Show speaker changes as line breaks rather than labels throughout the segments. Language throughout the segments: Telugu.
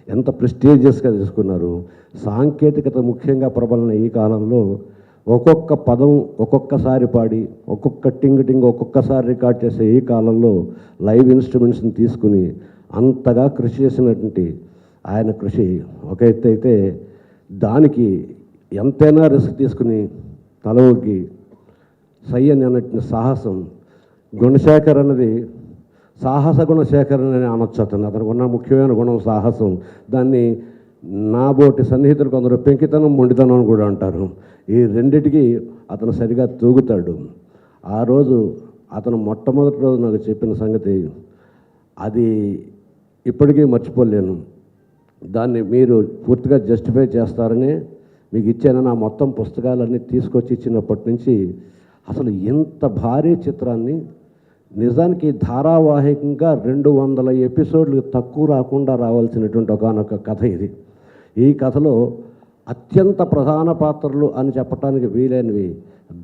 ఎంత ప్రెస్టీజియస్గా తీసుకున్నారు. సాంకేతికత ముఖ్యంగా ప్రబలిన ఈ కాలంలో ఒక్కొక్క పదం ఒక్కొక్కసారి పాడి ఒక్కొక్క టింగ్ ఒక్కొక్కసారి రికార్డ్ చేసే ఈ కాలంలో లైవ్ ఇన్స్ట్రుమెంట్స్ని తీసుకుని అంతగా కృషి చేసినటువంటి ఆయన కృషి ఒక ఎత్తు అయితే, దానికి ఎంతైనా రిస్క్ తీసుకుని తల ఒగ్గి సయ్యని అన్నట్టు సాహసం. గుణశేఖర్ అన్నది సాహస గుణశేఖర్ అని అనొచ్చు. అతనికి ఉన్న ముఖ్యమైన గుణం సాహసం. దాన్ని నాబోటి సన్నిహితులు కొందరు పెంకితనం మొండితనం అని కూడా అంటారు. ఈ రెండిటికి అతను సరిగా తూగుతాడు. ఆ రోజు అతను మొట్టమొదటి రోజు నాకు చెప్పిన సంగతి అది ఇప్పటికీ మర్చిపోలేను. దాన్ని మీరు పూర్తిగా జస్టిఫై చేస్తారని మీకు ఇచ్చాను. నా మొత్తం పుస్తకాలన్నీ తీసుకొచ్చి ఇచ్చినప్పటి నుంచి అసలు ఇంత భారీ చిత్రాన్ని నిజానికి ధారావాహికంగా 200 ఎపిసోడ్లు తక్కువ రాకుండా రావాల్సినటువంటి ఒకనొక కథ ఇది. ఈ కథలో అత్యంత ప్రధాన పాత్రలు అని చెప్పడానికి వీలైనవి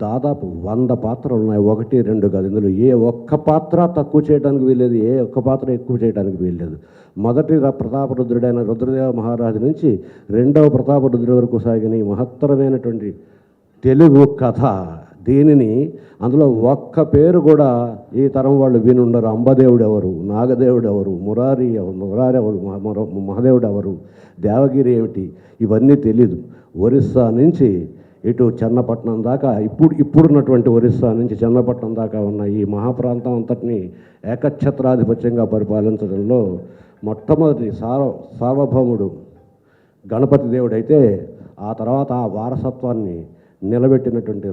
దాదాపు 100 పాత్రలు ఉన్నాయి. 1, 2 కాదు. ఇందులో ఏ ఒక్క పాత్ర తక్కువ చేయడానికి వీల్లేదు, ఏ ఒక్క పాత్ర ఎక్కువ చేయడానికి వీల్లేదు. మొదటి ప్రతాపరుద్రుడైన రుద్రదేవ మహారాజు నుంచి రెండవ ప్రతాపరుద్రుడి వరకు సాగిన ఈ మహత్తరమైనటువంటి తెలుగు కథ. దీనిని అందులో ఒక్క పేరు కూడా ఈ తరం వాళ్ళు వినుండరు. అంబదేవుడు ఎవరు, నాగదేవుడు ఎవరు, మురారి ఎవరు, మహాదేవుడు ఎవరు, దేవగిరి ఏమిటి, ఇవన్నీ తెలీదు. ఒరిస్సా నుంచి ఇటు చన్నపట్నం దాకా, ఇప్పుడున్నటువంటి ఒరిస్సా నుంచి చన్నపట్నం దాకా ఉన్న ఈ మహాప్రాంతం అంతటినీ ఏకఛత్రాధిపత్యంగా పరిపాలించడంలో మొట్టమొదటి సార్వభౌముడు గణపతి దేవుడైతే, ఆ తర్వాత ఆ వారసత్వాన్ని నిలబెట్టినటువంటి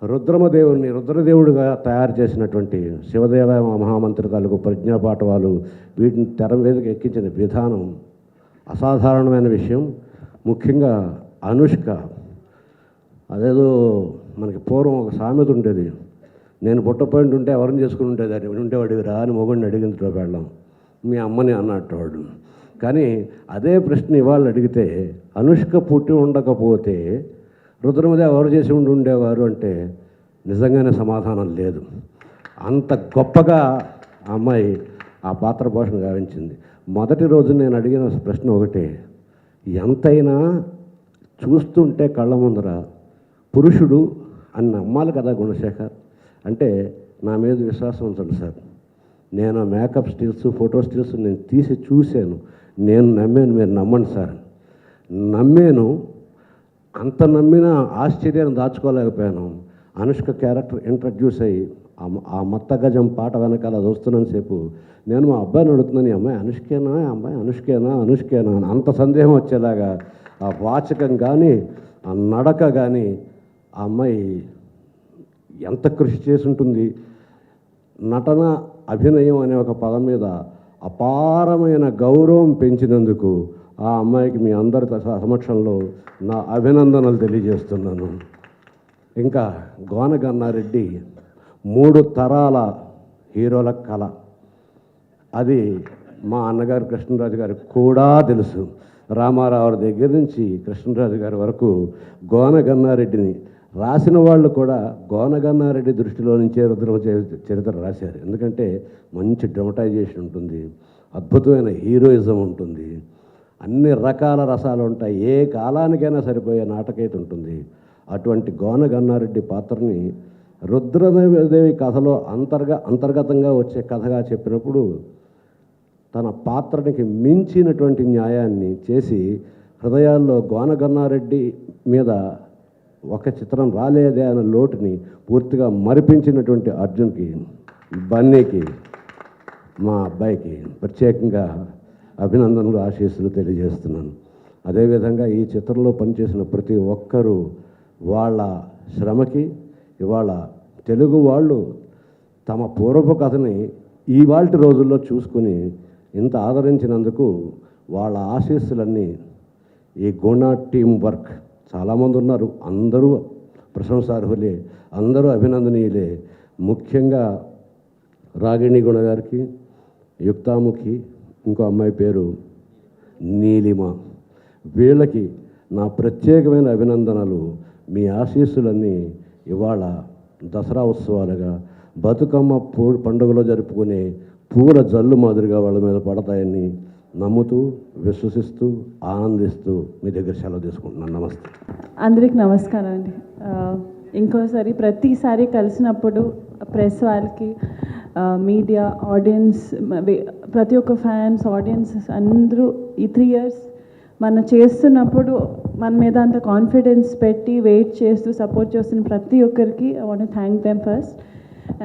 రుద్రమదేవుడిగా తయారు చేసినటువంటి శివదేవ మహామంత్రి తాలూకు ప్రజ్ఞాపాఠవాలు, వీటిని తెర మీదకి ఎక్కించిన విధానం అసాధారణమైన విషయం. ముఖ్యంగా అనుష్క, అదేదో మనకి పూర్వం ఒక సామెత ఉండేది, నేను పుట్టపోయింట్ ఉంటే ఎవరిని చేసుకుని ఉండేది అని ఉండేవాడివి రా అని మొగుడిని అడిగిందిలో వెళ్ళాం, మీ అమ్మని అన్నట్టువాడు. కానీ అదే ప్రశ్న ఇవాళ అడిగితే అనుష్క పుట్టి ఉండకపోతే రుద్రమదేవి ఎవరు చేసి ఉండేవారు అంటే నిజంగానే సమాధానం లేదు. అంత గొప్పగా ఆ అమ్మాయి ఆ పాత్ర పోషణ గావించింది. మొదటి రోజు నేను అడిగిన ప్రశ్న ఒకటే, ఎంతైనా చూస్తుంటే కళ్ళ ముందర పురుషుడు అని నమ్మాలి కదా గుణశేఖర్ అంటే, నా మీద విశ్వాసం ఉంచండి సార్. నేను మేకప్ స్టిల్స్, ఫోటో స్టిల్స్ నేను తీసి చూశాను, నేను నమ్మాను, మీరు నమ్మండి సార్. నమ్మాను. అంత నమ్మిన ఆశ్చర్యాన్ని దాచుకోలేకపోయాను. అనుష్క క్యారెక్టర్ ఇంట్రడ్యూస్ అయ్యి ఆ మత్త గజం పాట వెనకాల అది వస్తున్నంత సేపు నేను మా అబ్బాయిని అడుగుతున్నాను, ఈ అమ్మాయి అనుష్కేనా అని అంత సందేహం వచ్చేలాగా ఆ వాచకం కానీ ఆ నడక కానీ ఆ అమ్మాయి ఎంత కృషి చేసి ఉంటుంది. నటన అభినయం అనే ఒక పదం మీద అపారమైన గౌరవం పెంచినందుకు ఆ అమ్మాయికి మీ అందరి సమక్షంలో నా అభినందనలు తెలియజేస్తున్నాను. ఇంకా గోన గన్నారెడ్డి 3 తరాల హీరోల కళ. అది మా అన్నగారు కృష్ణరాజు గారికి కూడా తెలుసు. రామారావు దగ్గర నుంచి కృష్ణరాజు గారి వరకు గోన గన్నారెడ్డిని రాసిన వాళ్ళు కూడా గోన గన్నారెడ్డి దృష్టిలో నుంచే రుద్రమ చరిత్ర రాశారు. ఎందుకంటే మంచి డ్రమటైజేషన్ ఉంటుంది, అద్భుతమైన హీరోయిజం ఉంటుంది, అన్ని రకాల రసాలు ఉంటాయి, ఏ కాలానికైనా సరిపోయే నాటకీయత ఉంటుంది. అటువంటి గోన గన్నారెడ్డి పాత్రని రుద్రదేవి కథలో అంతర్గతంగా వచ్చే కథగా చెప్పినప్పుడు తన పాత్రనికి మించినటువంటి న్యాయాన్ని చేసి హృదయాల్లో గోన గన్నారెడ్డి మీద ఒక చిత్రం రాలేదే అన్న లోటుని పూర్తిగా మరిపించినటువంటి అర్జున్కి, బన్నీకి, మా అబ్బాయికి ప్రత్యేకంగా అభినందనలు, ఆశీస్సులు తెలియజేస్తున్నాను. అదేవిధంగా ఈ చిత్రంలో పనిచేసిన ప్రతి ఒక్కరూ వాళ్ళ శ్రమకి ఇవాళ తెలుగు వాళ్ళు తమ పూర్వపు కథని ఇవాల్టి రోజుల్లో చూసుకుని ఇంత ఆదరించినందుకు వాళ్ళ ఆశీస్సులన్నీ ఈ గుణ టీం వర్క్ చాలామంది ఉన్నారు, అందరూ ప్రశంసార్హులే, అందరూ అభినందనీయులే. ముఖ్యంగా రాగిణి గుణ గారికి, యుక్తాముఖి, ఇంకో అమ్మాయి పేరు నీలిమ, వీళ్ళకి నా ప్రత్యేకమైన అభినందనలు. మీ ఆశీస్సులన్నీ ఇవాళ దసరా ఉత్సవాలుగా బతుకమ్మ పండుగలో జరుపుకునే పూల జల్లు మాదిరిగా వాళ్ళ మీద పడతాయని నమ్ముతూ విశ్వసిస్తూ ఆనందిస్తూ మీ దగ్గర సెలవు తీసుకుంటున్నాను. నమస్తే.
అందరికి నమస్కారం అండి. ఇంకోసారి ప్రతిసారి కలిసినప్పుడు ప్రెస్ వాళ్ళకి, మీడియా, ఆడియన్స్, ప్రతి ఒక్క ఫ్యాన్స్, ఆడియన్స్ అందరూ ఈ 3 years మనం చేస్తున్నప్పుడు మన మీద అంత కాన్ఫిడెన్స్ పెట్టి వెయిట్ చేస్తూ సపోర్ట్ చేస్తున్న ప్రతి ఒక్కరికి I want to thank them first.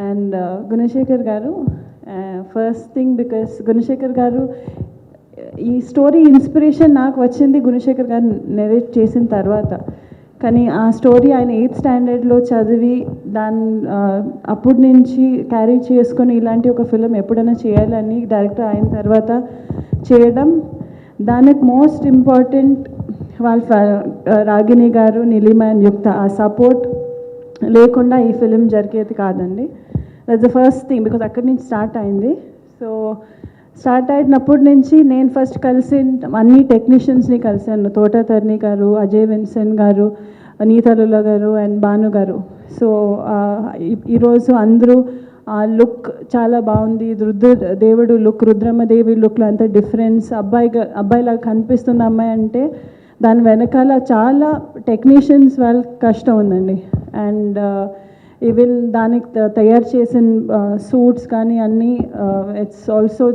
And Gunasekhar గారు, ఫస్ట్ థింగ్ బికాస్ గుణశేఖర్ గారు ఈ స్టోరీ ఇన్స్పిరేషన్ నాకు వచ్చింది గుణశేఖర్ గారు నెరేట్ చేసిన తర్వాత. కానీ ఆ స్టోరీ ఆయన 8th standardలో చదివి అప్పటి నుంచి క్యారీ చేసుకొని ఇలాంటి ఒక ఫిలిం ఎప్పుడైనా చేయాలని డైరెక్టర్ అయిన తర్వాత చేయడం, దానికి మోస్ట్ ఇంపార్టెంట్ వాళ్ళ రాగిణి గారు, నీలిమ అండ్ యుక్త ఆ సపోర్ట్ లేకుండా ఈ ఫిలిం జరిగేది కాదండి. That's the first thing because అక్కడి నుంచి స్టార్ట్ అయింది. సో స్టార్ట్ అయినప్పటి నుంచి నేను ఫస్ట్ కలిసి అన్ని టెక్నీషియన్స్ని కలిసాను. తోటతర్ని గారు, అజయ్ విన్సెంట్ గారు, నీతలుల గారు అండ్ భాను గారు. సో ఈరోజు అందరూ ఆ లుక్ చాలా బాగుంది. దేవుడు లుక్, రుద్రమ్మదేవి లుక్లో అంత డిఫరెన్స్, అబ్బాయిలాగా కనిపిస్తుంది అమ్మాయి అంటే దాని వెనకాల చాలా టెక్నీషియన్స్ వాళ్ళ కష్టం ఉందండి. అండ్ ఈవెన్ దానికి తయారు చేసిన సూట్స్ కానీ అన్నీ it's also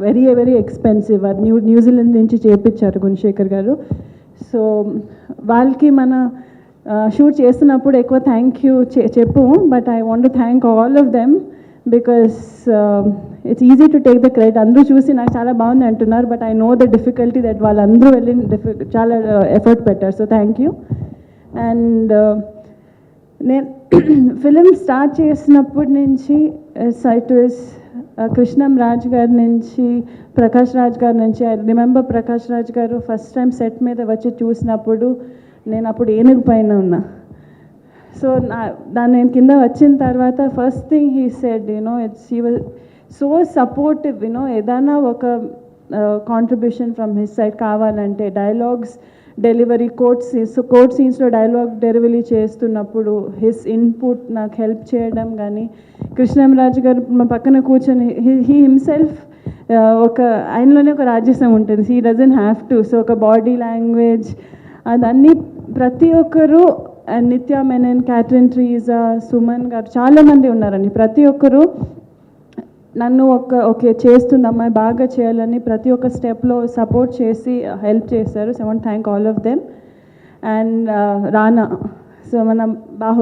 very very expensive. అది న్యూజిలాండ్ నుంచి చేపించారు గుణశేఖర్ గారు. సో వాళ్ళకి మన షూట్ చేస్తున్నప్పుడు ఎక్కువ థ్యాంక్ యూ చెప్పు, but I want to thank all of them because it's easy to take the credit. అందరూ చూసి నాకు చాలా బాగుంది అంటున్నారు, but I know the difficulty that వాళ్ళందరూ వెళ్ళి చాలా ఎఫర్ట్ పెట్టారు. So thank you. అండ్ నేను ఫిలిం స్టార్ట్ చేసినప్పటి నుంచి ఇట్ వాస్ కృష్ణం రాజ్ గారి నుంచి, ప్రకాష్ రాజ్ గారి నుంచి. ఐ రిమెంబర్ ప్రకాష్ రాజ్ గారు ఫస్ట్ టైం సెట్ మీద వచ్చి చూసినప్పుడు నేను అప్పుడు ఏనుగు పైన ఉన్నా. సో దాన్ని నేను కింద వచ్చిన తర్వాత first thing he said, he was so supportive. ఏదైనా ఒక కాంట్రిబ్యూషన్ ఫ్రమ్ హిస్ సైడ్ కావాలంటే డైలాగ్స్ డెలివరీ, కోర్ట్ సీన్స్లో డైలాగ్ డెలివరీ చేస్తున్నప్పుడు హిస్ ఇన్పుట్ నాకు హెల్ప్ చేయడం కానీ, కృష్ణంరాజు గారు మా పక్కన కూర్చొని హీ హిమ్సెల్ఫ్ ఆయనలోనే ఒక రాజ్యసం ఉంటుంది. He doesn't have to. So ఒక బాడీ లాంగ్వేజ్ అదన్నీ ప్రతి ఒక్కరు, నిత్య మెనన్, క్యాథరిన్ ట్రీజా, సుమన్ గారు, చాలామంది ఉన్నారండి. ప్రతి ఒక్కరు నన్ను ఓకే చేస్తుంది అమ్మాయి బాగా చేయాలని ప్రతి ఒక్క స్టెప్లో సపోర్ట్ చేసి హెల్ప్ చేశారు. So I want thank all of them. And Rana, so మనం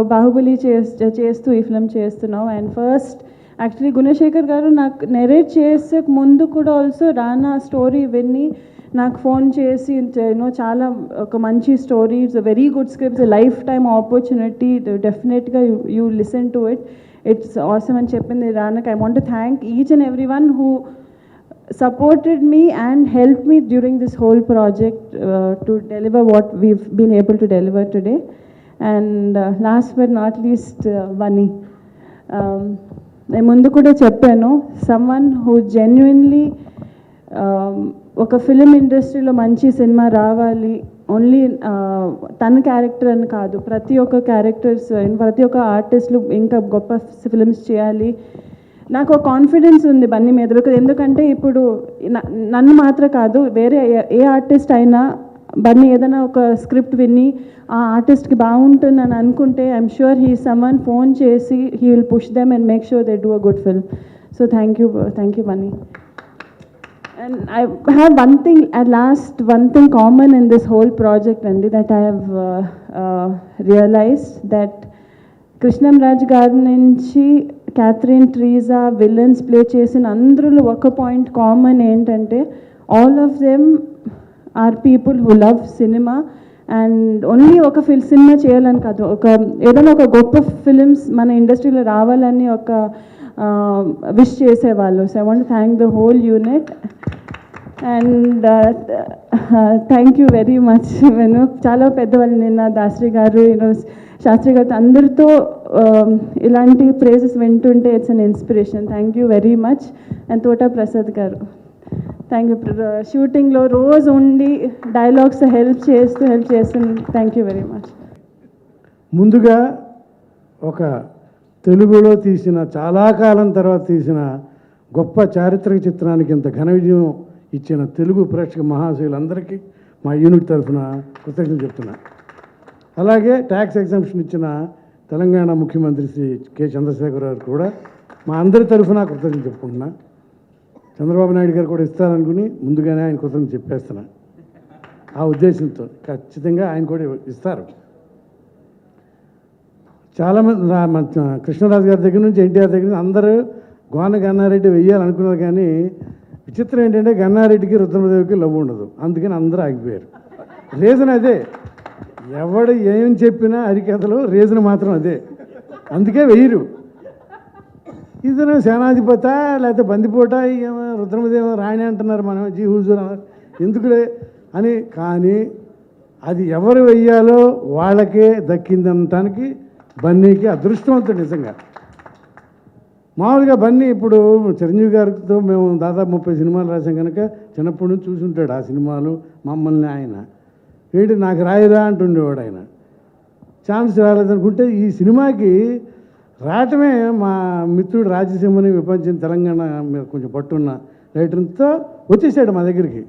బాహుబలి చేస్తూ ఈ ఫిల్మ్ చేస్తున్నాం. అండ్ ఫస్ట్ యాక్చువల్లీ గుణశేఖర్ గారు నాకు నెరేట్ చేసే ముందు కూడా ఆల్సో రానా స్టోరీ విని నాకు ఫోన్ చేసి చాలా ఒక మంచి story, it's very good scripts, lifetime opportunity, డెఫినెట్గా you listen to it, it's awesome అని చెప్పింది రానక్. I want to thank each and every one who supported me and helped me during this whole project to deliver what we've been able to deliver today. And last but not least, Vani. నేను ముందు కూడా చెప్పాను, someone who genuinely ఒక ఫిలిం ఇండస్ట్రీలో మంచి సినిమా రావాలి, ఓన్లీ తన క్యారెక్టర్ అని కాదు, ప్రతి ఒక్క క్యారెక్టర్స్, ప్రతి ఒక్క ఆర్టిస్టులు ఇంకా గొప్ప ఫిలిమ్స్ చేయాలి. నాకు ఒక కాన్ఫిడెన్స్ ఉంది బన్నీ మీద. ఎందుకంటే ఇప్పుడు నన్ను మాత్రం కాదు, వేరే ఏ ఆర్టిస్ట్ అయినా బన్నీ ఏదైనా ఒక స్క్రిప్ట్ విని ఆ ఆర్టిస్ట్కి బాగుంటుందని అనుకుంటే I'm sure he summon phone చేసి he will push them and make sure they do a good film. So thank you Bunny. And I have one thing common in this whole project, and that I have realized that Krishnam Raj garu nunchi Catherine Teresa villains play చేసిన అందరూ ఒక పాయింట్ కామన్ ఏంటంటే all of them are people who love cinema, and only ఒక సినిమా చేయాలని కాదు, ఏదైనా ఒక గొప్ప ఫిలిమ్స్ మన ఇండస్ట్రీలో రావాలని ఒక విష్ చేసేవాళ్ళు. So I want to thank the whole unit and thank you very much. నేను చాలా పెద్దవాళ్ళు, నిన్న దాసరి గారు, శాస్త్రి గారు అందరితో ఇలాంటి ప్రేజెస్ వింటుంటే it's an inspiration. Thank you very much. And తోట ప్రసాద్ గారు, థ్యాంక్ యూ. షూటింగ్లో రోజు ఉండి డైలాగ్స్ హెల్ప్ చేస్తుంది. Thank you very much.
ముందుగా ఒక తెలుగులో తీసిన, చాలా కాలం తర్వాత తీసిన గొప్ప చారిత్రక చిత్రానికి ఇంత ఘన విజయం ఇచ్చిన తెలుగు ప్రేక్షక మహాశయులందరికీ మా యూనిట్ తరఫున కృతజ్ఞతలు చెప్తున్నా. అలాగే ట్యాక్స్ ఎగ్జామ్షన్ ఇచ్చిన తెలంగాణ ముఖ్యమంత్రి శ్రీ కె చంద్రశేఖర్ గారు కూడా మా అందరి తరఫున కృతజ్ఞతలు చెప్పుకుంటున్నా. చంద్రబాబు నాయుడు గారు కూడా ఇస్తారనుకుని ముందుగానే ఆయన కృతజ్ఞతలు చెప్పేస్తున్నా. ఆ ఉద్దేశంతో ఖచ్చితంగా ఆయన కూడా ఇస్తారు. చాలామంది కృష్ణరాజు గారి దగ్గర నుంచి ఎన్టీఆర్ దగ్గర నుంచి అందరూ గోన గన్నారెడ్డి వెయ్యాలనుకున్నారు. కానీ విచిత్రం ఏంటంటే గన్నారెడ్డికి రుద్రమదేవికి లవ్ ఉండదు. అందుకని అందరూ ఆగిపోయారు. రీజన్ అదే. ఎవడు ఏం చెప్పినా హరికథలు రీజన్ మాత్రం అదే. అందుకే వెయ్యరు. ఇతను సేనాధిపత లేకపోతే బందిపోట రుద్రమదేవి రాణి అంటున్నారు, మనం జీ హుజూర్ అన్నారు, ఎందుకులే అని. కానీ అది ఎవరు వెయ్యాలో వాళ్ళకే దక్కిందనటానికి బన్నీకి అదృష్టవంతుడు నిజంగా. మామూలుగా బన్నీ ఇప్పుడు చిరంజీవి గారితో మేము దాదాపు 30 సినిమాలు రాసాం కనుక చిన్నప్పటి నుంచి చూసి ఉంటాడు ఆ సినిమాలు. మమ్మల్ని ఆయన ఏంటి నాకు రాయిరా అంటుండేవాడు. ఆయన ఛాన్స్ రాలేదనుకుంటే ఈ సినిమాకి రావటమే మా మిత్రుడు రాజసీమని విపంచిన తెలంగాణ మీద కొంచెం పట్టున్న రైటర్తో వచ్చేసాడు మా దగ్గరికి.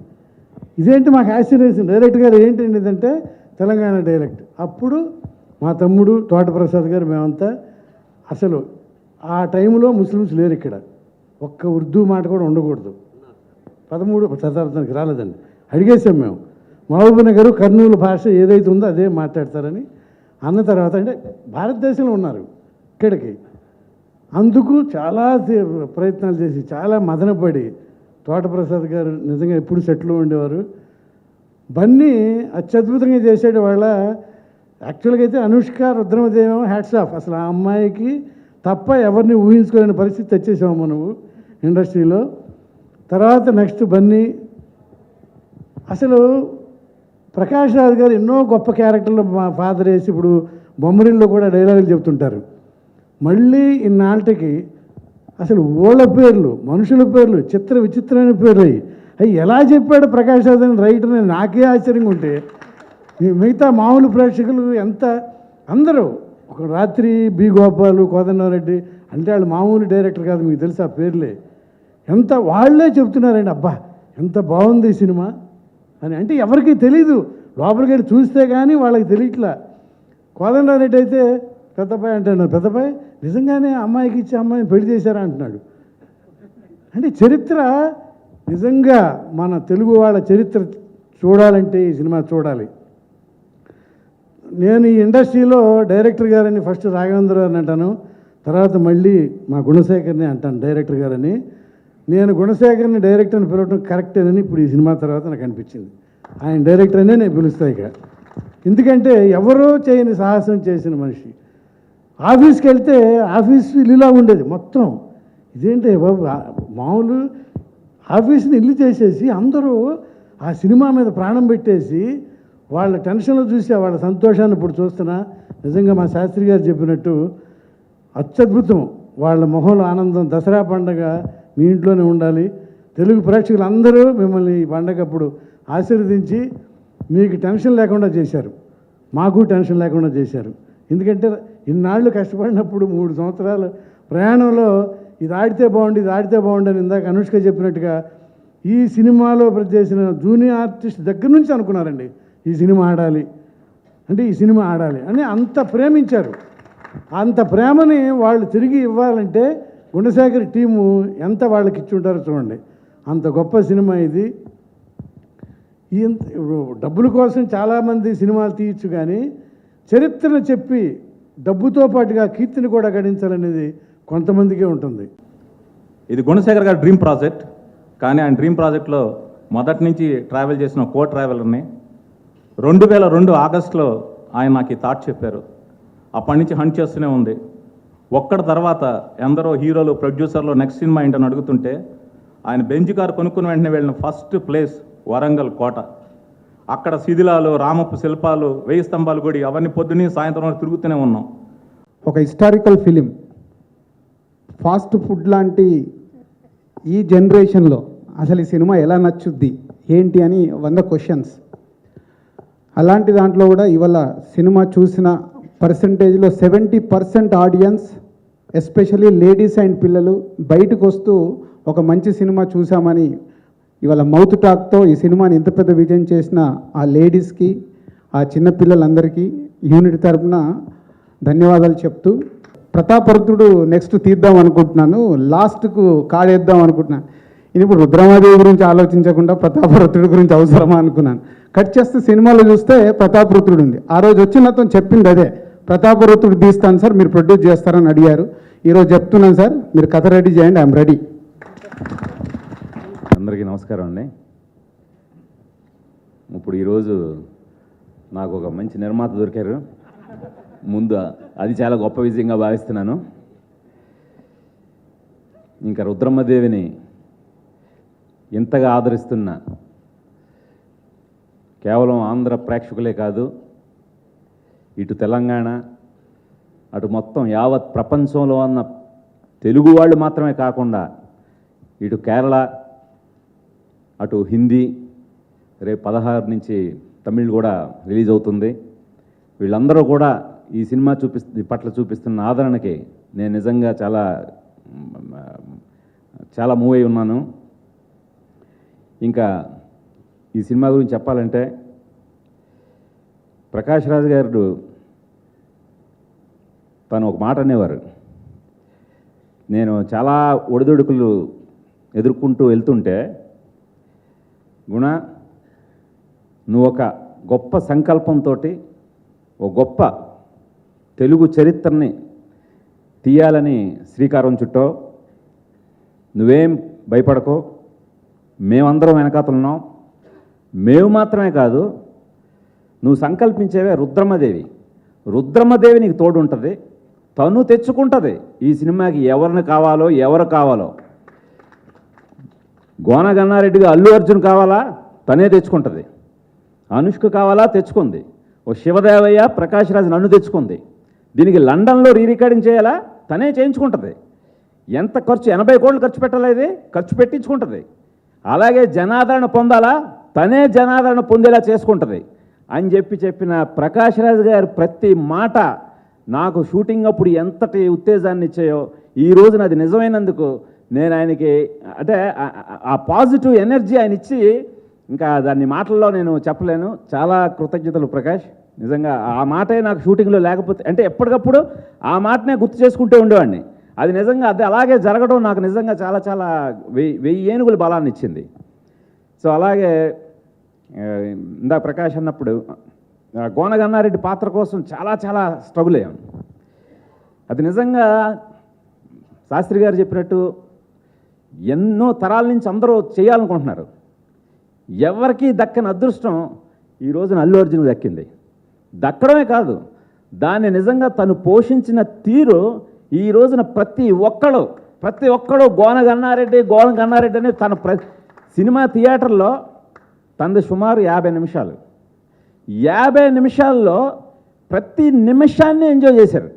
ఇదేంటి మాకు ఆశ్చర్యం. డైరెక్ట్ గారు ఏంటండి ఇదంటే తెలంగాణ డైరెక్ట్. అప్పుడు మా తమ్ముడు తోటప్రసాద్ గారు మేమంతా అసలు ఆ టైంలో ముస్లిమ్స్ లేరు ఇక్కడ. ఒక్క ఉర్దూ మాట కూడా ఉండకూడదు. 13వ శతాబ్దానికి రాలేదండి. అడిగేసాం మేము. మహబూబ్నగర్ కర్నూలు భాష ఏదైతే ఉందో అదే మాట్లాడతారని అన్న తర్వాత అంటే భారతదేశంలో ఉన్నారు ఇక్కడికి. అందుకు చాలా ప్రయత్నాలు చేసి చాలా మదనపడి తోటప్రసాద్ గారు నిజంగా ఎప్పుడు సెటిల్ ఉండేవారు. బన్నీ అత్యద్భుతంగా చేసేటి వాళ్ళ. యాక్చువల్గా అయితే అనుష్క రుద్రమదేవం హ్యాట్స్ ఆఫ్. అసలు ఆ అమ్మాయికి తప్ప ఎవరిని ఊహించుకోలేని పరిస్థితి తెచ్చేసాము నువ్వు ఇండస్ట్రీలో. తర్వాత నెక్స్ట్ బన్నీ. అసలు ప్రకాష్ రాజ్ గారు ఎన్నో గొప్ప క్యారెక్టర్లు మా ఫాదర్ వేసి ఇప్పుడు బొమ్మరిల్లో కూడా డైలాగులు చెప్తుంటారు. మళ్ళీ ఇన్నాళ్ళకి అసలు ఓళ్ళ పేర్లు మనుషుల పేర్లు చిత్ర విచిత్రమైన పేర్లు అవి ఎలా చెప్పాడు ప్రకాష్ రాజ్ అని రైటర్ అని నాకే ఆశ్చర్యంగా ఉంటే మిగతా మామూలు ప్రేక్షకులు ఎంత అందరూ ఒక రాత్రి బి గోపాలు కోదండరెడ్డి అంటే వాళ్ళు మామూలు డైరెక్టర్ కాదు, మీకు తెలుసు ఆ పేర్లే. ఎంత వాళ్ళే చెప్తున్నారండి అబ్బా ఎంత బాగుంది ఈ సినిమా అని. అంటే ఎవరికి తెలీదు, లోపలికి వెళ్ళి చూస్తే కానీ వాళ్ళకి తెలియట్లా. కోదండరెడ్డి అయితే పెద్దపాయ అంటున్నాడు, పెద్దపాయ నిజంగానే అమ్మాయికి ఇచ్చి అమ్మాయిని పెళ్లి చేశారా అంటున్నాడు. అంటే చరిత్ర నిజంగా మన తెలుగు వాళ్ళ చరిత్ర చూడాలంటే ఈ సినిమా చూడాలి. నేను ఈ ఇండస్ట్రీలో డైరెక్టర్ గారని ఫస్ట్ రాఘవేంద్ర గారిని అంటాను, తర్వాత మళ్ళీ మా గుణశేఖర్ని అంటాను డైరెక్టర్ గారని. నేను గుణశేఖర్ని డైరెక్టర్ అని పిలవడం కరెక్టేనని ఇప్పుడు ఈ సినిమా తర్వాత నాకు అనిపించింది. ఆయన డైరెక్టర్ అనే నేను పిలుస్తాను ఇక. ఎందుకంటే ఎవరో చేయని సాహసం చేసిన మనిషి. ఆఫీస్కి వెళ్తే ఆఫీస్ ఇల్లులా ఉండేది మొత్తం. ఇదేంటి బాబు మామూలు ఆఫీస్ని ఇల్లు చేసేసి అందరూ ఆ సినిమా మీద ప్రాణం పెట్టేసి వాళ్ళ టెన్షన్లో చూసి వాళ్ళ సంతోషాన్ని ఇప్పుడు చూస్తున్నా. నిజంగా మా శాస్త్రి గారు చెప్పినట్టు అత్యద్భుతం. వాళ్ళ మొహంలో ఆనందం. దసరా పండగ మీ ఇంట్లోనే ఉండాలి. తెలుగు ప్రేక్షకులు అందరూ మిమ్మల్ని ఈ పండగప్పుడు ఆశీర్వదించి మీకు టెన్షన్ లేకుండా చేశారు, మాకు టెన్షన్ లేకుండా చేశారు. ఎందుకంటే ఇన్నాళ్ళు కష్టపడినప్పుడు 3 సంవత్సరాలు ప్రయాణంలో ఇది ఆడితే బాగుండి ఇది ఆడితే బాగుండి అని ఇందాక అనుష్క చెప్పినట్టుగా ఈ సినిమాలో చేసిన జూనియర్ ఆర్టిస్ట్ దగ్గర నుంచి అనుకున్నారండి ఈ సినిమా ఆడాలి అంటే ఈ సినిమా ఆడాలి అని అంత ప్రేమించారు. అంత ప్రేమని వాళ్ళు తిరిగి ఇవ్వాలంటే గుణశేఖర్ టీము ఎంత వాళ్ళకి ఇచ్చి ఉంటారో చూడండి. అంత గొప్ప సినిమా ఇది. డబ్బుల కోసం చాలామంది సినిమాలు తీయచ్చు, కానీ చరిత్రను చెప్పి డబ్బుతో పాటుగా కీర్తిని కూడా గడించాలనేది కొంతమందికే ఉంటుంది.
ఇది గుణశేఖర్ గారి డ్రీమ్ ప్రాజెక్ట్. కానీ ఆయన డ్రీమ్ ప్రాజెక్ట్లో మొదటి నుంచి ట్రావెల్ చేసిన కో ట్రావెలర్ని 2002 ఆగస్టులో ఆయన నాకు ఈ థాట్ చెప్పారు. అప్పటి నుంచి హంట్ చేస్తూనే ఉంది. ఒక్కడి తర్వాత ఎందరో హీరోలు ప్రొడ్యూసర్లు నెక్స్ట్ సినిమా ఏంటని అడుగుతుంటే ఆయన బెంచ్ కారు కొనుక్కుని వెంటనే వెళ్ళిన ఫస్ట్ ప్లేస్ వరంగల్ కోట. అక్కడ శిథిలాలు, రామపు శిల్పాలు, 1000 స్తంభాలు గుడి అవన్నీ పొద్దున్నే సాయంత్రం వరకు తిరుగుతూనే ఉన్నాం.
ఒక హిస్టారికల్ ఫిలిం ఫాస్ట్ ఫుడ్ లాంటి ఈ జనరేషన్లో అసలు ఈ సినిమా ఎలా నచ్చుద్ది ఏంటి అని 100 క్వశ్చన్స్. అలాంటి దాంట్లో కూడా ఇవాళ సినిమా చూసిన పర్సంటేజ్లో 70% ఆడియన్స్ ఎస్పెషల్లీ లేడీస్ అండ్ పిల్లలు బయటకు వస్తూ ఒక మంచి సినిమా చూసామని ఇవాళ మౌత్ టాక్తో ఈ సినిమాని ఇంత పెద్ద విజయం చేసిన ఆ లేడీస్కి, ఆ చిన్నపిల్లలందరికీ యూనిట్ తరపున ధన్యవాదాలు చెప్తూ, ప్రతాపరుద్రుడు నెక్స్ట్ తీద్దాం అనుకుంటున్నాను, లాస్ట్కు కాడేద్దాం అనుకుంటున్నాను. నేను ఇప్పుడు రుద్రమాదేవి గురించి ఆలోచించకుండా ప్రతాపరుద్రుడి గురించి అవసరమా అనుకున్నాను. కట్ చేస్తే సినిమాలో చూస్తే ప్రతాపరుద్రుడు ఉంది. ఆ రోజు వచ్చి నాతో చెప్పింది అదే, ప్రతాపరుద్రుడు తీస్తాను సార్, మీరు ప్రొడ్యూస్ చేస్తారని అడిగారు. ఈరోజు చెప్తున్నాను సార్, మీరు కథ రెడీ చేయండి, ఐఎమ్ రెడీ.
అందరికీ నమస్కారం అండి. ఇప్పుడు ఈరోజు నాకు ఒక మంచి నిర్మాత దొరికారు. ముందు అది చాలా గొప్ప విజయంగా భావిస్తున్నాను. ఇంకా రుద్రమ్మదేవిని ఇంతగా ఆదరిస్తున్న కేవలం ఆంధ్ర ప్రేక్షకులే కాదు, ఇటు తెలంగాణ, అటు మొత్తం యావత్ ప్రపంచంలో ఉన్న తెలుగు వాళ్ళు మాత్రమే కాకుండా ఇటు కేరళ, అటు హిందీ, రేపు 16 నుంచి తమిళ్ కూడా రిలీజ్ అవుతుంది. వీళ్ళందరూ కూడా ఈ సినిమా పట్ల చూపిస్తున్న ఆదరణకి నేను నిజంగా చాలా మూవ్ అయి ఉన్నాను. ఇంకా ఈ సినిమా గురించి చెప్పాలంటే, ప్రకాష్ రాజ్ గారు తను ఒక మాట అనేవారు, నేను చాలా ఒడిదుడుకులు ఎదుర్కొంటూ వెళ్తుంటే, గుణ నువ్వు ఒక గొప్ప సంకల్పంతో ఒక గొప్ప తెలుగు చరిత్రని తీయాలని శ్రీకారం చుట్టో, నువ్వేం భయపడకో, మేమందరం వెనకాతలున్నాం. మేము మాత్రమే కాదు, నువ్వు సంకల్పించేవే రుద్రమ్మదేవి, రుద్రమ్మదేవి నీకు తోడు ఉంటుంది, తను తెచ్చుకుంటుంది ఈ సినిమాకి ఎవరిని కావాలో, ఎవరు కావాలో. గోన గన్నారెడ్డిగా అల్లు అర్జున్ కావాలా, తనే తెచ్చుకుంటుంది. అనుష్క కావాలా, తెచ్చుకుంది. ఓ శివదేవయ్య, ప్రకాష్ రాజ్ నన్ను తెచ్చుకుంది. దీనికి లండన్లో రికార్డింగ్ చేయాలా, తనే చేయించుకుంటుంది. ఎంత ఖర్చు, 80 కోట్లు ఖర్చు పెట్టలేదు, ఖర్చు పెట్టించుకుంటుంది. అలాగే జనాదరణ పొందాలా, తనే జనాదరణ పొందేలా చేసుకుంటుంది అని చెప్పిన ప్రకాష్ రాజ్ గారు ప్రతి మాట నాకు షూటింగ్ అప్పుడు ఎంతటి ఉత్తేజాన్ని ఇచ్చాయో, ఈ రోజున అది నిజమైనందుకు నేను ఆయనకి, అంటే ఆ పాజిటివ్ ఎనర్జీ ఆయన ఇచ్చి, ఇంకా దాన్ని మాటల్లో నేను చెప్పలేను. చాలా కృతజ్ఞతలు ప్రకాష్. నిజంగా ఆ మాటే నాకు షూటింగ్లో లేకపోతే, అంటే ఎప్పటికప్పుడు ఆ మాటనే గుర్తు చేసుకుంటూ ఉండేవాడిని. అది నిజంగా అది అలాగే జరగడం నాకు నిజంగా చాలా 1000 ఏనుగుల బలాన్ని ఇచ్చింది. సో అలాగే ఇందా ప్రకాష్ అన్నప్పుడు గోన గన్నారెడ్డి పాత్ర కోసం చాలా స్ట్రగుల్ అయ్యాను. అది నిజంగా శాస్త్రి గారు చెప్పినట్టు ఎన్నో తరాల నుంచి అందరూ చేయాలనుకుంటున్నారు. ఎవరికి దక్కని అదృష్టం ఈ రోజున అల్లు అర్జున్ దక్కింది. దక్కడమే కాదు, దాన్ని నిజంగా తను పోషించిన తీరు ఈ రోజున ప్రతి ఒక్కడు గోన గన్నారెడ్డి అని తన సినిమా థియేటర్లో తనది సుమారు 50 నిమిషాలు. 50 నిమిషాల్లో ప్రతి నిమిషాన్ని ఎంజాయ్ చేశారు.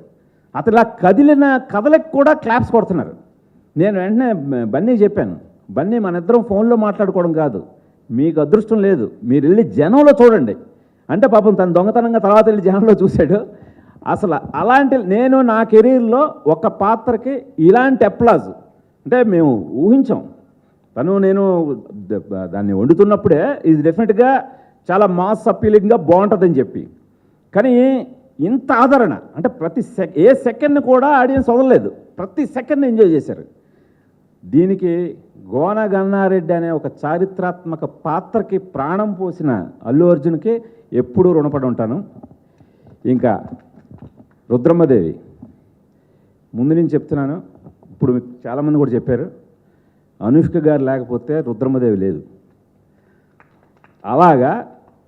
అతను కదిలిన కథలకు కూడా క్లాప్స్ కొడుతున్నారు. నేను వెంటనే బన్నీ చెప్పాను, బన్నీ మన ఇద్దరం ఫోన్లో మాట్లాడుకోవడం కాదు, మీకు అదృష్టం లేదు, మీరు వెళ్ళి జనంలో చూడండి అంటే, పాపం తను దొంగతనంగా తర్వాత వెళ్ళి జనంలో చూశాడు. అసలు అలాంటి నేను నా కెరీర్లో ఒక పాత్రకి ఇలాంటి అప్లాజ్ అంటే మేము ఊహించాం. నేను దాన్ని వండుతున్నప్పుడే ఇది డెఫినెట్గా చాలా మాస్ అప్పీలింగ్గా బాగుంటుందని చెప్పి, కానీ ఇంత ఆదరణ అంటే ఏ సెకండ్ని కూడా ఆడియన్స్ వదలలేదు, ప్రతి సెకండ్ని ఎంజాయ్ చేశారు. దీనికి గోన గన్నారెడ్డి అనే ఒక చారిత్రాత్మక పాత్రకి ప్రాణం పోసిన అల్లు అర్జున్కి ఎప్పుడూ రుణపడి ఉంటాను. ఇంకా రుద్రమ్మదేవి ముందు నుంచి చెప్తున్నాను, ఇప్పుడు మీకు చాలామంది కూడా చెప్పారు, అనుష్క గారు లేకపోతే రుద్రమ్మదేవి లేదు. అలాగా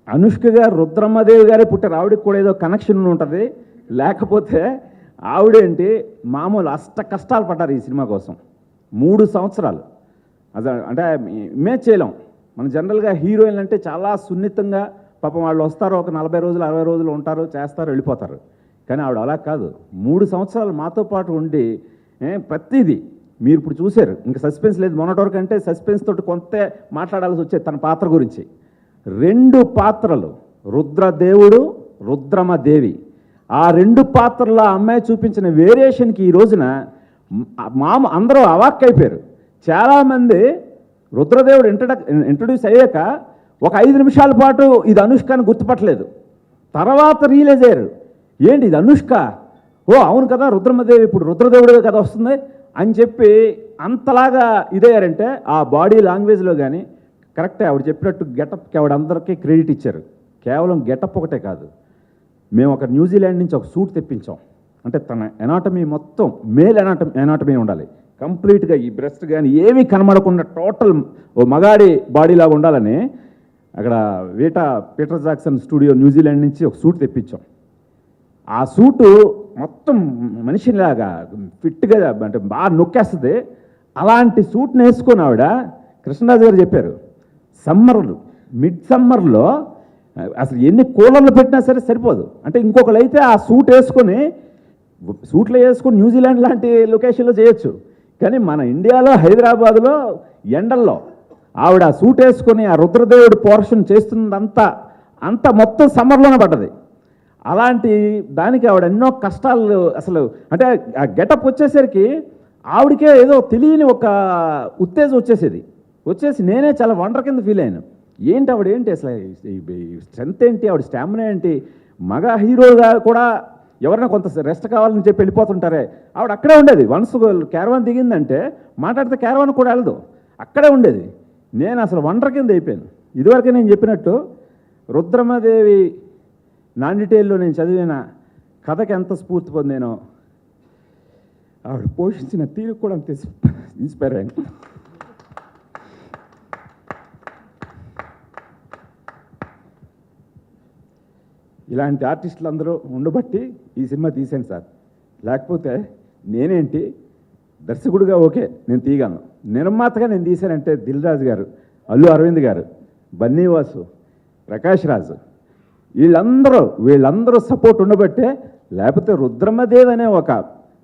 అనుష్క గారు రుద్రమ్మదేవి గారే పుట్టారు. ఆవిడకి కూడా ఏదో కనెక్షన్ ఉంటుంది, లేకపోతే ఆవిడేంటి మామూలు కష్టాలు పడ్డారు ఈ సినిమా కోసం. 3 సంవత్సరాలు అంటే ఇమేజ్ చేయలేం. మన జనరల్గా హీరోయిన్లు అంటే చాలా సున్నితంగా, పాపం వాళ్ళు వస్తారు, ఒక 40 రోజులు 60 రోజులు ఉంటారు, చేస్తారు, వెళ్ళిపోతారు. కానీ ఆవిడ అలా కాదు, 3 సంవత్సరాలు మాతో పాటు ఉండి ప్రతిదీ మీరు ఇప్పుడు చూశారు. ఇంకా సస్పెన్స్ లేదు, మొన్నటి వరకు అంటే సస్పెన్స్ తోటి కొంత మాట్లాడాల్సి వచ్చేది తన పాత్ర గురించి. 2 పాత్రలు, రుద్రదేవుడు, రుద్రమదేవి, ఆ 2 పాత్రల్లో ఆ అమ్మాయి చూపించిన వేరియేషన్కి ఈ రోజున అందరూ అవాక్కైపోయారు. చాలామంది రుద్రదేవుడు ఇంట్రడ్యూస్ అయ్యాక ఒక 5 నిమిషాల పాటు ఇది అనుష్క అని గుర్తుపట్టలేదు. తర్వాత రియలైజ్ అయ్యారు, ఏంటి ఇది అనుష్క, ఓ అవును కదా రుద్రమదేవి ఇప్పుడు రుద్రదేవుడిగా కదా వస్తుంది అని చెప్పి అంతలాగా ఇదయ్యారంటే ఆ బాడీ లాంగ్వేజ్లో కానీ కరెక్టే ఆవిడ చెప్పినట్టు గెటప్కి ఆవిడ అందరికీ క్రెడిట్ ఇచ్చారు. కేవలం గెటప్ ఒకటే కాదు, మేము ఒక న్యూజిలాండ్ నుంచి ఒక సూట్ తెప్పించాం. అంటే తన ఎనాటమీ మొత్తం మేల్ ఎనాటమీ ఉండాలి కంప్లీట్గా, ఈ బ్రెస్ట్ కానీ ఏమీ కనబడకుండా టోటల్ ఓ మగాడి బాడీలాగా ఉండాలని అక్కడ పీటర్ జాక్సన్ స్టూడియో న్యూజిలాండ్ నుంచి ఒక సూట్ తెప్పించాం. ఆ సూటు మొత్తం మనిషిలాగా ఫిట్గా అంటే బాగా నొక్కేస్తుంది. అలాంటి సూట్ని వేసుకొని ఆవిడ కృష్ణరాజు గారు చెప్పారు, మిడ్ సమ్మర్లో అసలు ఎన్ని కూలర్లు పెట్టినా సరే సరిపోదు. అంటే ఇంకొకరు అయితే ఆ సూట్లో వేసుకొని న్యూజిలాండ్ లాంటి లొకేషన్లో చేయొచ్చు, కానీ మన ఇండియాలో హైదరాబాదులో ఎండల్లో ఆవిడ ఆ సూట్ వేసుకొని ఆ రుద్రదేవుడి పోర్షన్ చేస్తున్నదంతా మొత్తం సమ్మర్లోనే పడ్డది. అలాంటి దానికి ఆవిడ ఎన్నో కష్టాలు అసలు అంటే ఆ గెటప్ వచ్చేసరికి ఆవిడకే ఏదో తెలియని ఒక ఉత్తేజం వచ్చేసి నేనే చాలా వండర్ కింద ఫీల్ అయ్యాను. ఏంటి ఆవిడ ఏంటి అసలు స్ట్రెంత్ ఏంటి, ఆవిడ స్టామినా ఏంటి, మగ హీరోగా కూడా ఎవరైనా కొంత రెస్ట్ కావాలని చెప్పి వెళ్ళిపోతుంటారే, ఆవిడ అక్కడే ఉండేది. వన్స్ క్యారవాన్ దిగిందంటే మాట్లాడితే క్యారవాన్ కూడా వెళ్ళదు, అక్కడే ఉండేది. నేను అసలు వండర్ కింద అయిపోయాను. ఇదివరకే నేను చెప్పినట్టు రుద్రమదేవి నాన్ డీటెయిల్లో నేను చదివిన కథకి ఎంత స్ఫూర్తి పొందానో ఆవిడ పోషించిన తీరు కూడా అంత ఇన్స్పైర్ అయ్యాను. ఇలాంటి ఆర్టిస్టులు అందరూ ఉండబట్టి ఈ సినిమా తీసాను సార్. లేకపోతే నేనేంటి దర్శకుడిగా ఓకే నేను తీయగలను, నిర్మాతగా నేను తీశానంటే దిల్ రాజు గారు, అల్లు అరవింద్ గారు, బన్నీవాసు, ప్రకాష్ రాజు వీళ్ళందరూ సపోర్ట్ ఉండబట్టే. లేకపోతే రుద్రమదేవి అనే ఒక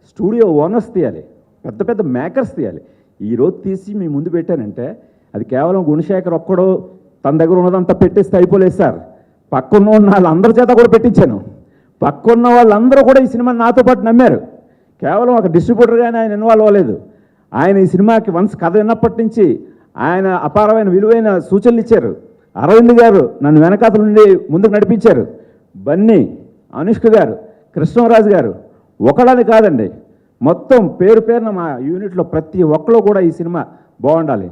స్టూడియో ఓనర్స్ తీయాలి, పెద్ద పెద్ద మేకర్స్ తీయాలి. ఈరోజు తీసి మీ ముందు పెట్టానంటే అది కేవలం గుణశేఖర్ ఒక్కడో తన దగ్గర ఉన్నదంతా పెట్టేస్తే అయిపోలేదు సార్. పక్కన్న వాళ్ళందరి చేత కూడా పెట్టించాను. పక్కన్న వాళ్ళందరూ కూడా ఈ సినిమాని నాతో పాటు నమ్మారు. కేవలం ఒక డిస్ట్రిబ్యూటర్గానే ఆయన ఇన్వాల్వ్ అవ్వలేదు. ఆయన ఈ సినిమాకి వన్స్ కథ విన్నప్పటి నుంచి ఆయన అపారమైన విలువైన సూచనలు ఇచ్చారు. అరవింద్ గారు నన్ను వెనకాతల నుండి ముందుకు నడిపించారు. బన్నీ, అనుష్క గారు, కృష్ణరాజు గారు ఒకళ్ళని కాదండి, మొత్తం పేరున మా యూనిట్లో ప్రతి ఒక్కరు కూడా ఈ సినిమా బాగుండాలి,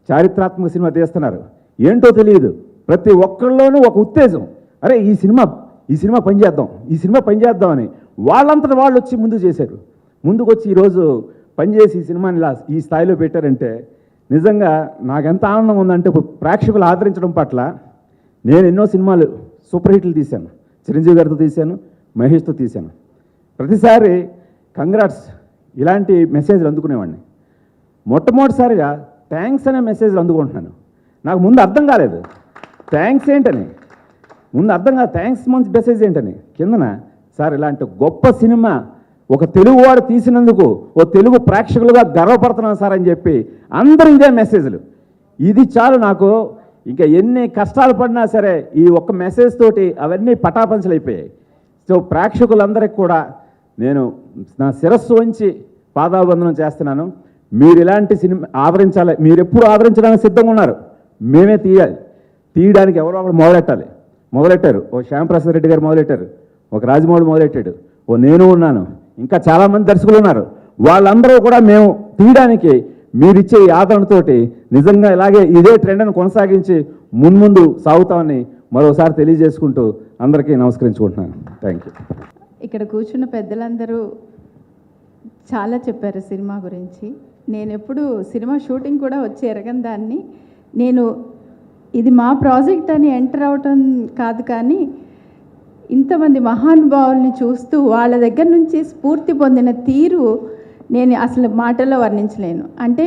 చారిత్రాత్మక సినిమా తీస్తున్నారు, ఏంటో తెలియదు, ప్రతి ఒక్కళ్ళలోనూ ఒక ఉత్తేజం, అరే ఈ సినిమా పనిచేద్దాం అని వాళ్ళంతటా వాళ్ళు వచ్చి ముందుకు వచ్చి ఈరోజు పనిచేసి ఈ సినిమాని ఇలా ఈ స్థాయిలో పెట్టారంటే నిజంగా నాకెంత ఆనందంగా ఉందంటే ఇప్పుడు ప్రేక్షకులు ఆదరించడం పట్ల. నేను ఎన్నో సినిమాలు సూపర్ హిట్లు తీశాను, చిరంజీవి గారితో తీశాను, మహేష్తో తీశాను. ప్రతిసారి కంగ్రాట్స్ ఇలాంటి మెసేజ్లు అందుకునేవాడిని. మొట్టమొదటిసారిగా థ్యాంక్స్ అనే మెసేజ్లు అందుకుంటున్నాను. నాకు ముందు అర్థం కాలేదు థ్యాంక్స్ ఏంటని, థ్యాంక్స్ మంచి మెసేజ్ ఏంటని. కిందన సార్ ఇలాంటి గొప్ప సినిమా ఒక తెలుగువాడు తీసినందుకు ఓ తెలుగు ప్రేక్షకులుగా గర్వపడుతున్నాను సార్ అని చెప్పి అందరూ ఇదే మెసేజ్లు. ఇది చాలు నాకు, ఇంకా ఎన్ని కష్టాలు పడినా సరే ఈ ఒక్క మెసేజ్ తోటి అవన్నీ పటాపంచలు అయిపోయాయి. సో ప్రేక్షకులందరికీ కూడా నేను నా శిరస్సు వంచి పాదాబంధనం చేస్తున్నాను. మీరు ఇలాంటి సినిమా ఆదరించాలి, మీరు ఎప్పుడు ఆదరించడానికి సిద్ధంగా ఉన్నారు, మేమే తీయడానికి ఎవరో ఒకరు మొదలెట్టారు. ఓ శ్యాంప్రసాద్ రెడ్డి గారు మొదలెట్టారు, ఒక రాజమౌళి మొదలెట్టాడు, ఓ నేను ఉన్నాను, ఇంకా చాలామంది దర్శకులు ఉన్నారు. వాళ్ళందరూ కూడా మేము తీయడానికి మీరిచ్చే ఈ ఆదరణతోటి నిజంగా ఇలాగే ఇదే ట్రెండ్ను కొనసాగించి ముందు సాగుతామని మరోసారి తెలియజేసుకుంటూ అందరికీ నమస్కరించుకుంటున్నాను. Thank you.
ఇక్కడ కూర్చున్న పెద్దలందరూ చాలా చెప్పారు సినిమా గురించి. నేను ఎప్పుడు సినిమా షూటింగ్ కూడా వచ్చి ఎరగని దాన్ని, నేను ఇది మా ప్రాజెక్ట్ అని ఎంటర్ అవటం కాదు, కానీ ఇంతమంది మహానుభావుల్ని చూస్తూ వాళ్ళ దగ్గర నుంచి స్ఫూర్తి పొందిన తీరు నేను అసలు మాటల్లో వర్ణించలేను. అంటే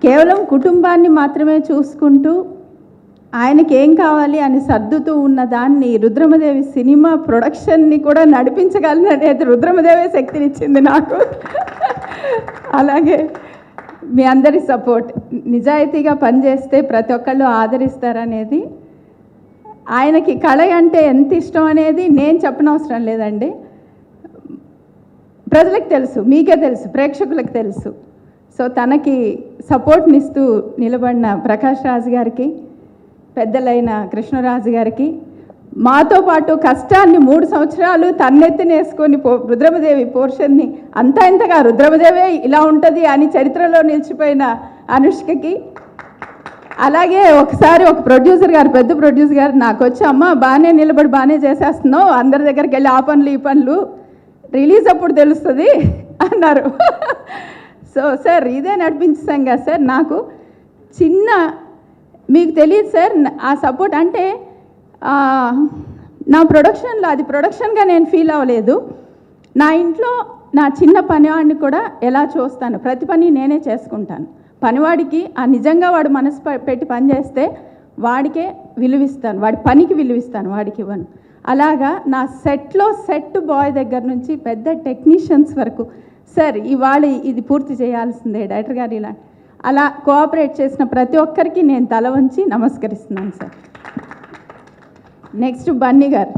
కేవలం కుటుంబాన్ని మాత్రమే చూసుకుంటూ ఆయనకి ఏం కావాలి అని సర్దుతూ ఉన్న దాన్ని రుద్రమదేవి సినిమా ప్రొడక్షన్ని కూడా నడిపించగలను అనేది రుద్రమదేవి శక్తినిచ్చింది నాకు. అలాగే మీ అందరి సపోర్ట్, నిజాయితీగా పనిచేస్తే ప్రతి ఒక్కళ్ళు ఆదరిస్తారనేది, ఆయనకి కళ అంటే ఎంత ఇష్టం అనేది నేను చెప్పనవసరం లేదండి, ప్రజలకు తెలుసు, మీకే తెలుసు, ప్రేక్షకులకు తెలుసు. సో తనకి సపోర్ట్నిస్తూ నిలబడిన ప్రకాష్ రాజ్ గారికి, పెద్దలైన కృష్ణరాజు గారికి, మాతో పాటు కష్టాన్ని 3 సంవత్సరాలు తన్నెత్తినేసుకొని రుద్రమదేవి పోర్షన్ని అంతా ఇంతగా రుద్రమదేవే ఇలా ఉంటుంది అని చరిత్రలో నిలిచిపోయిన అనుష్కకి, అలాగే ఒకసారి ఒక ప్రొడ్యూసర్ గారు, పెద్ద ప్రొడ్యూసర్ గారు నాకు వచ్చి, అమ్మ బాగానే నిలబడి బాగానే చేసేస్తున్నావు, అందరి దగ్గరికి వెళ్ళి ఆ పనులు ఈ పనులు రిలీజ్ అప్పుడు తెలుస్తుంది అన్నారు. సో సార్ ఇదే నడిపించాం కదా సార్. నాకు చిన్న మీకు తెలియదు సార్ ఆ సపోర్ట్ అంటే నా ప్రొడక్షన్లో అది ప్రొడక్షన్గా నేను ఫీల్ అవ్వలేదు. నా ఇంట్లో నా చిన్న పనివాడిని కూడా ఎలా చూస్తాను, ప్రతి పని నేనే చేసుకుంటాను. పనివాడికి నిజంగా వాడు మనసు పెట్టి పని చేస్తే వాడికే విలువిస్తాను, వాడి పనికి విలువిస్తాను, వాడికి ఇవ్వను. అలాగా నా సెట్లో సెట్ బాయ్ దగ్గర నుంచి పెద్ద టెక్నీషియన్స్ వరకు, సార్ ఇవాళ ఇది పూర్తి చేయాల్సిందే డైరెక్టర్ గారు ఇలా అలా కోఆపరేట్ చేసిన ప్రతి ఒక్కరికి నేను తల వంచి నమస్కరిస్తున్నాను సార్. నెక్స్ట్ బన్నీ గారు,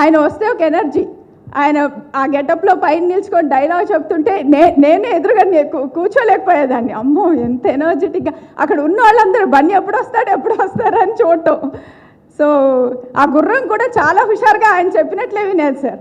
ఆయన వస్తే ఒక ఎనర్జీ, ఆయన ఆ గెటప్లో పైన నిల్చుకొని డైలాగ్ చెప్తుంటే నేనే ఎదురుగా కూర్చోలేకపోయేదాన్ని. అమ్మో ఎంత ఎనర్జెటిక్గా, అక్కడ ఉన్న వాళ్ళందరూ బన్నీ ఎప్పుడు వస్తాడు అని చూడటం. సో ఆ గుర్రం కూడా చాలా హుషారుగా ఆయన చెప్పినట్లే వినేది సార్.